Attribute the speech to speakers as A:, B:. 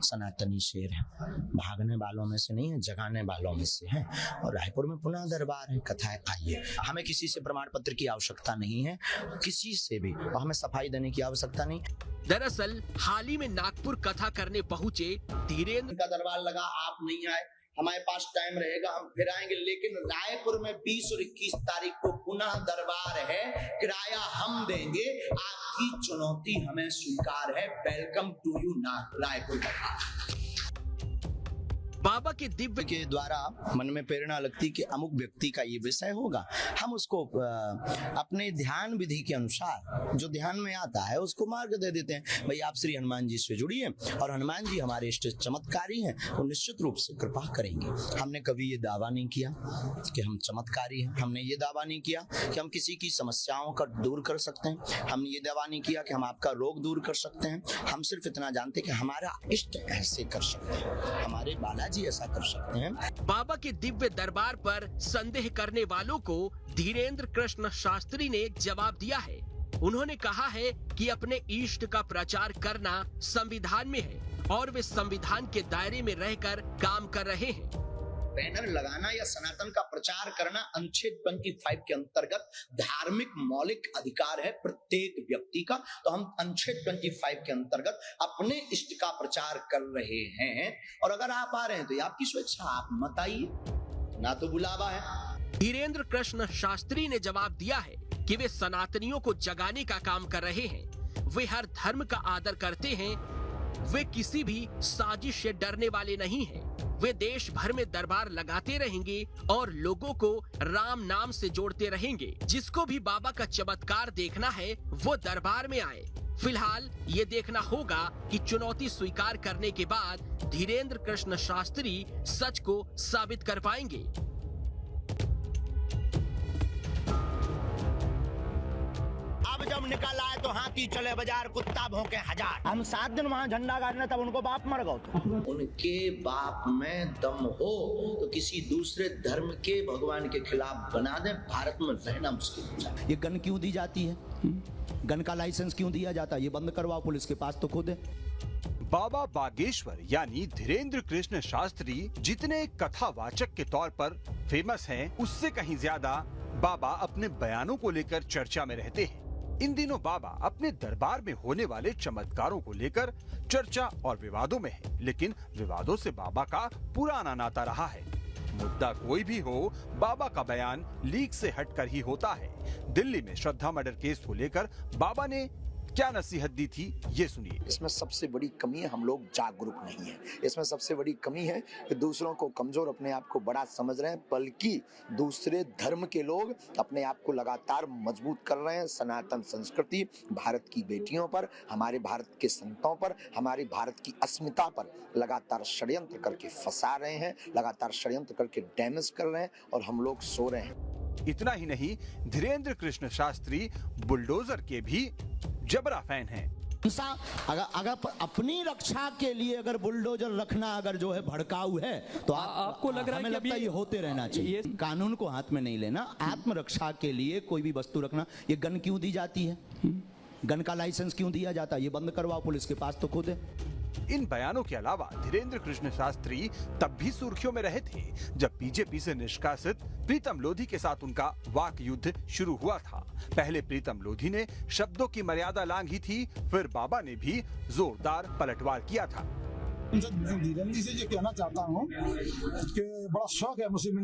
A: सनातनी शेर है, भागने वालों में से नहीं है, जगाने वालों में से है। और रायपुर में पुनः दरबार है, कथा है। आइए, हमें किसी से प्रमाण पत्र की आवश्यकता नहीं है, किसी से भी, और हमें सफाई देने की आवश्यकता नहीं।
B: दरअसल हाल ही में नागपुर कथा करने पहुंचे धीरेन्द्र
A: का दरबार लगा, आप नहीं आए, हमारे पास टाइम रहेगा, हम फिर आएंगे। लेकिन रायपुर में 20 और 21 तारीख को पुनः दरबार है, किराया हम देंगे, आपकी चुनौती हमें स्वीकार है। वेलकम टू यू रायपुर दरबार।
B: बाबा के दिव्य
A: के द्वारा मन में प्रेरणा लगती कि अमुक व्यक्ति का ये विषय होगा, हम उसको अपने ध्यान विधि के अनुसार जो ध्यान में आता है उसको मार्ग दे देते हैं। भाई आप श्री हनुमान जी से जुड़िए, और हनुमान जी हमारे इष्ट चमत्कारी हैं, वो निश्चित रूप से कृपा करेंगे। हमने कभी ये दावा नहीं किया कि हम चमत्कारी हैं, हमने ये दावा नहीं किया कि हम किसी की समस्याओं का दूर कर सकते हैं, हमने ये दावा नहीं किया कि हम आपका रोग दूर कर सकते हैं। हम सिर्फ इतना जानते कि हमारा इष्ट ऐसे कर सकते हैं, हमारे बालाजी ऐसा कर सकते हैं।
B: बाबा के दिव्य दरबार पर संदेह करने वालों को धीरेन्द्र कृष्ण शास्त्री ने जवाब दिया है। उन्होंने कहा है कि अपने इष्ट का प्रचार करना संविधान में है और वे संविधान के दायरे में रहकर काम कर रहे हैं।
A: बैनर लगाना या सनातन का प्रचार करना अनुच्छेद 25 के अंतर्गत धार्मिक मौलिक अधिकार है प्रत्येक व्यक्ति का। तो हम अनुच्छेद 25 के अंतर्गत अपने इष्ट का प्रचार कर रहे हैं, और अगर आप आ रहे हैं तो ये आपकी स्वेच्छा, आप मत आइए, ना तो बुलावा है।
B: धीरेन्द्र कृष्ण शास्त्री ने जवाब दिया है कि वे सनातनियों को जगाने का काम कर रहे हैं। वे हर धर्म का आदर करते हैं, वे किसी भी साजिश से डरने वाले नहीं हैं। वे देश भर में दरबार लगाते रहेंगे और लोगों को राम नाम से जोड़ते रहेंगे। जिसको भी बाबा का चमत्कार देखना है वो दरबार में आए। फिलहाल ये देखना होगा कि चुनौती स्वीकार करने के बाद धीरेन्द्र कृष्ण शास्त्री सच को साबित कर पाएंगे।
A: अब जब निकल आए तो हाथी चले बाजार, कुत्ता भौंके हजार।
C: हम 7 दिन वहाँ झंडा गाड़ने, तब उनको बाप मर गए।
A: उनके बाप में दम हो तो किसी दूसरे धर्म के भगवान के खिलाफ बना दे, भारत में रहना मुश्किल हो जाए।
C: ये गन क्यों दी जाती है? गन का लाइसेंस क्यों दिया जाता है? ये बंद करवाओ, पुलिस के पास तो खुद है।
D: बाबा बागेश्वर यानी धीरेन्द्र कृष्ण शास्त्री जितने कथावाचक के तौर पर फेमस हैं, उससे कहीं ज्यादा बाबा अपने बयानों को लेकर चर्चा में रहते हैं। इन दिनों बाबा अपने दरबार में होने वाले चमत्कारों को लेकर चर्चा और विवादों में है, लेकिन विवादों से बाबा का पुराना नाता रहा है। मुद्दा कोई भी हो, बाबा का बयान लीक से हटकर ही होता है। दिल्ली में श्रद्धा मर्डर केस को लेकर बाबा ने क्या नसीहत दी थी, ये सुनिए।
E: इसमें सबसे बड़ी कमी है हम लोग जागरूक नहीं है। इसमें सबसे बड़ी कमी है कि दूसरों को कमजोर, अपने आप को बड़ा समझ रहे हैं, बल्कि दूसरे धर्म के लोग अपने आप को लगातार मजबूत कर रहे हैं। सनातन संस्कृति, भारत की बेटियों पर, हमारे भारत के संतों पर, हमारे भारत की अस्मिता पर लगातार षड्यंत्र करके फंसा रहे हैं, लगातार षड्यंत्र करके डैमेज कर रहे हैं, और हम लोग सो रहे हैं।
D: इतना ही नहीं, धीरेन्द्र कृष्ण शास्त्री बुलडोजर के भी जबरा फैन हैं।
C: अगर अपनी रक्षा के लिए अगर बुलडोजर रखना अगर जो है भड़काऊ है, तो
F: आपको लग रहा है
C: हमें लगता है ये होते रहना चाहिए। कानून को हाथ में नहीं लेना, आत्मरक्षा के लिए कोई भी वस्तु रखना। ये गन क्यों दी जाती है? गन का लाइसेंस क्यों दिया जाता है? ये बंद करवाओ, पुलिस के पास तो खुद है।
D: इन बयानों के अलावा धीरेन्द्र कृष्ण शास्त्री तब भी सुर्खियों में रहे थे जब बीजेपी से निष्कासित प्रीतम लोधी के साथ उनका वाक युद्ध शुरू हुआ था। पहले प्रीतम लोधी ने शब्दों की मर्यादा लांघी थी, फिर बाबा ने भी जोरदार पलटवार किया था।
G: धीरेन्द्र जी से ये कहना चाहता हूँ कि बड़ा शौक है मुस्लिम